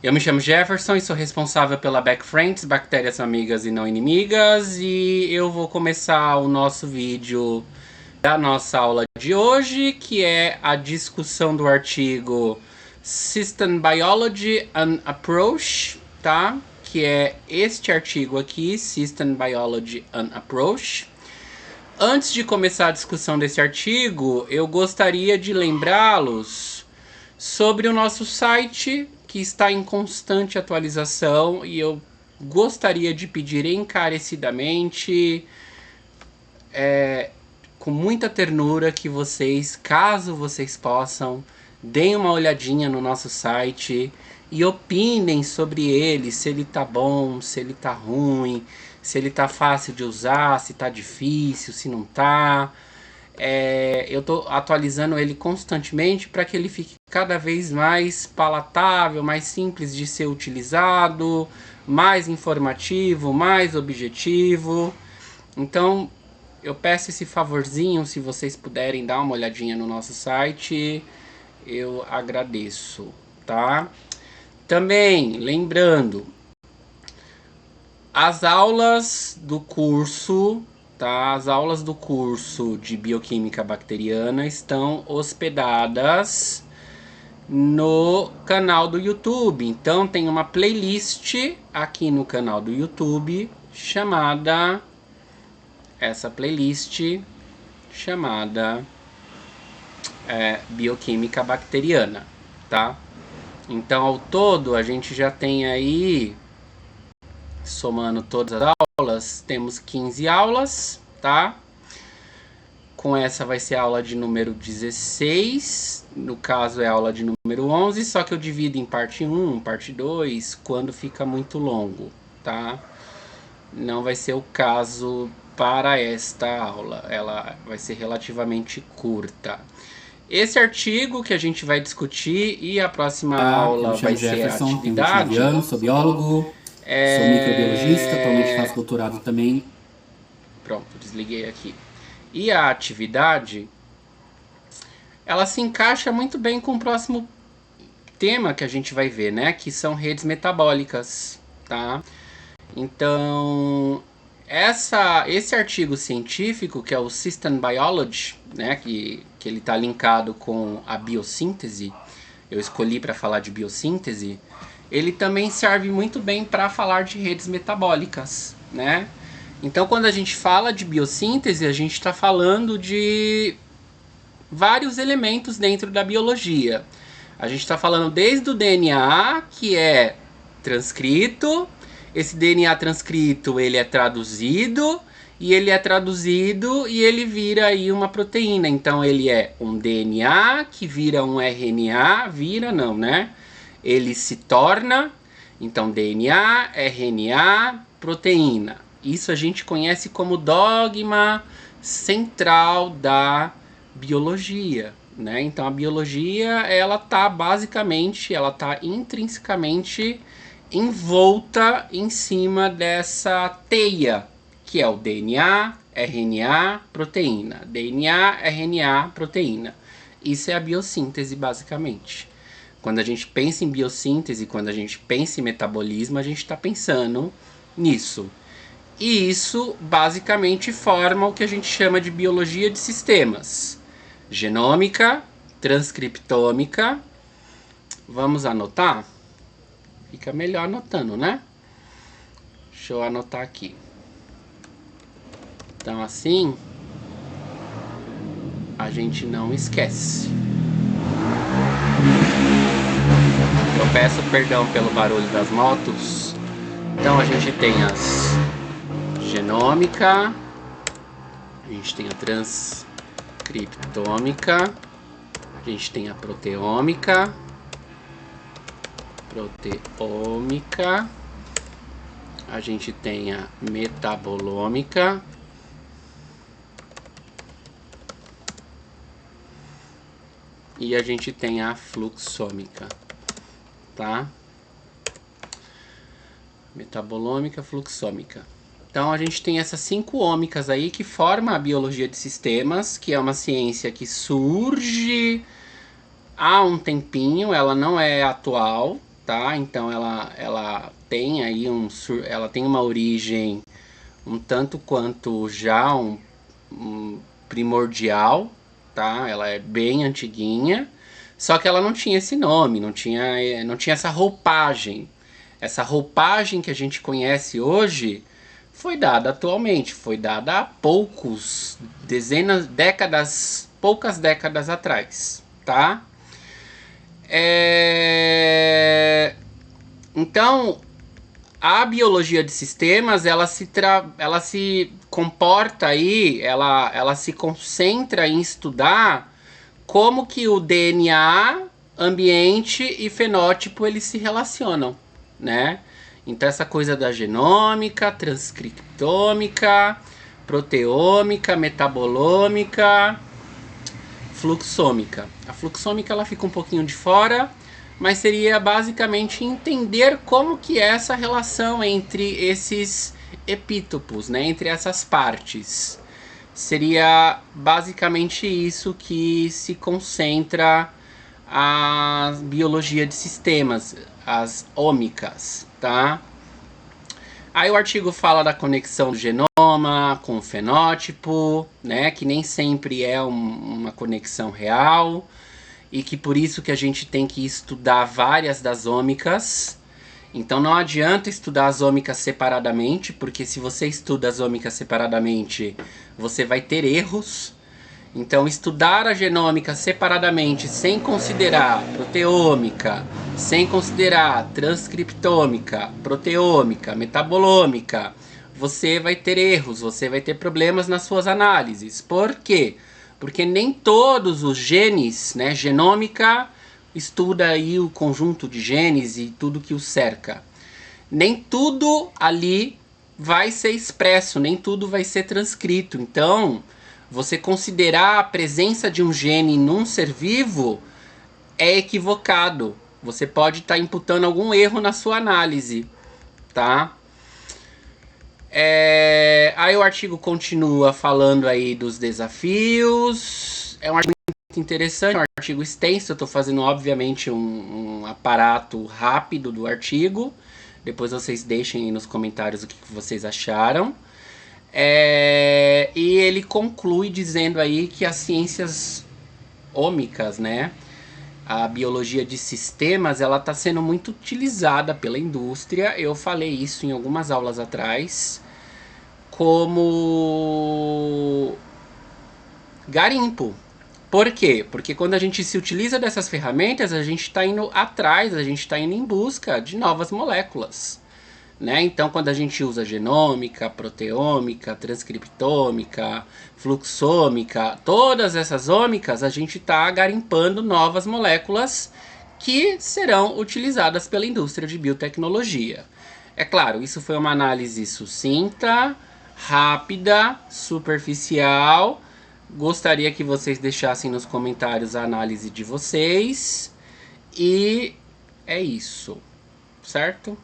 Eu me chamo Jefferson e sou responsável pela Backfriends, Bactérias Amigas e Não Inimigas, e eu vou começar o nosso vídeo da nossa aula de hoje, que é a discussão do artigo System Biology and Approach, tá? Que é este artigo aqui, System Biology and Approach. Antes de começar a discussão desse artigo, eu gostaria de lembrá-los sobre o nosso site, que está em constante atualização, e eu gostaria de pedir encarecidamente, com muita ternura, que vocês, caso vocês possam, deem uma olhadinha no nosso site e opinem sobre ele, se ele tá bom, se ele tá ruim, se ele tá fácil de usar, se tá difícil, se não tá. Eu tô atualizando ele constantemente para que ele fique cada vez mais palatável, mais simples de ser utilizado, mais informativo, mais objetivo. Então eu peço esse favorzinho, se vocês puderem dar uma olhadinha no nosso site, eu agradeço, tá? Também lembrando, as aulas do curso, tá? As aulas do curso de Bioquímica Bacteriana estão hospedadas no canal do YouTube. Então tem uma playlist aqui no canal do YouTube chamada... essa playlist chamada Bioquímica Bacteriana, tá? Então ao todo a gente já tem aí, somando todas as aulas, temos 15 aulas, tá? Com essa vai ser a aula de número 16, no caso é a aula de número 11, só que eu divido em parte 1, parte 2, quando fica muito longo, tá? Não vai ser o caso para esta aula, ela vai ser relativamente curta. Esse artigo que a gente vai discutir e a próxima aula vai ser a atividade. Tenho 29 anos, sou biólogo, sou microbiologista, atualmente faço doutorado também. Pronto, desliguei aqui. E a atividade, ela se encaixa muito bem com o próximo tema que a gente vai ver, né? Que são redes metabólicas, tá? Então, esse artigo científico, que é o System Biology, né, que ele está linkado com a biossíntese, eu escolhi para falar de biossíntese, ele também serve muito bem para falar de redes metabólicas, né? Então, quando a gente fala de biossíntese, a gente está falando de vários elementos dentro da biologia. A gente está falando desde o DNA, que é transcrito. Esse DNA transcrito, ele é traduzido, e ele vira aí uma proteína. Então ele é um DNA que vira um RNA, vira não, né? Ele se torna, então DNA, RNA, proteína. Isso a gente conhece como dogma central da biologia, né? Então a biologia, ela tá basicamente, ela tá intrinsecamente envolta em cima dessa teia, que é o DNA, RNA, proteína. DNA, RNA, proteína. Isso é a biossíntese, basicamente. Quando a gente pensa em biossíntese, quando a gente pensa em metabolismo, a gente está pensando nisso. E isso, basicamente, forma o que a gente chama de biologia de sistemas. Genômica, transcriptômica. Vamos anotar? Fica melhor anotando, né? Deixa eu anotar aqui. Então assim, a gente não esquece. Eu peço perdão pelo barulho das motos. Então a gente tem as genômica, a gente tem a transcriptômica, a gente tem a proteômica, a gente tem a metabolômica, e a gente tem a fluxômica, tá? Metabolômica, fluxômica. Então a gente tem essas 5 ômicas aí que formam a biologia de sistemas, que é uma ciência que surge há um tempinho, ela não é atual, tá? Então ela tem aí ela tem uma origem um tanto quanto já um primordial, tá? Ela é bem antiguinha, só que ela não tinha esse nome, não tinha essa roupagem. Essa roupagem que a gente conhece hoje foi dada atualmente, foi dada há poucas décadas atrás, tá? Então, a biologia de sistemas, ela se comporta aí, ela se concentra em estudar como que o DNA, ambiente e fenótipo eles se relacionam, né? Então essa coisa da genômica, transcriptômica, proteômica, metabolômica, fluxômica. A fluxômica ela fica um pouquinho de fora, mas seria basicamente entender como que é essa relação entre esses epítopos, né, entre essas partes. Seria basicamente isso que se concentra a biologia de sistemas, as ômicas, tá? Aí o artigo fala da conexão do genoma com o fenótipo, né, que nem sempre é uma conexão real e que por isso que a gente tem que estudar várias das ômicas. Então não adianta estudar as ômicas separadamente, porque se você estuda as ômicas separadamente, você vai ter erros. Então estudar a genômica separadamente, sem considerar proteômica, sem considerar transcriptômica, proteômica, metabolômica, você vai ter erros, você vai ter problemas nas suas análises. Por quê? Porque nem todos os genes, né, genômica estuda aí o conjunto de genes e tudo que o cerca. Nem tudo ali vai ser expresso, nem tudo vai ser transcrito. Então, você considerar a presença de um gene num ser vivo é equivocado. Você pode estar imputando algum erro na sua análise, tá? Aí o artigo continua falando aí dos desafios. É um artigo muito interessante, é um artigo extenso. Eu estou fazendo, obviamente, um aparato rápido do artigo. Depois vocês deixem aí nos comentários o que vocês acharam. E ele conclui dizendo aí que as ciências ômicas, né, a biologia de sistemas, ela está sendo muito utilizada pela indústria. Eu falei isso em algumas aulas atrás, como garimpo. Por quê? Porque quando a gente se utiliza dessas ferramentas, a gente está indo atrás, a gente está indo em busca de novas moléculas. Né? Então, quando a gente usa genômica, proteômica, transcriptômica, fluxômica, todas essas ômicas, a gente está garimpando novas moléculas que serão utilizadas pela indústria de biotecnologia. É claro, isso foi uma análise sucinta, rápida, superficial. Gostaria que vocês deixassem nos comentários a análise de vocês. E é isso, certo?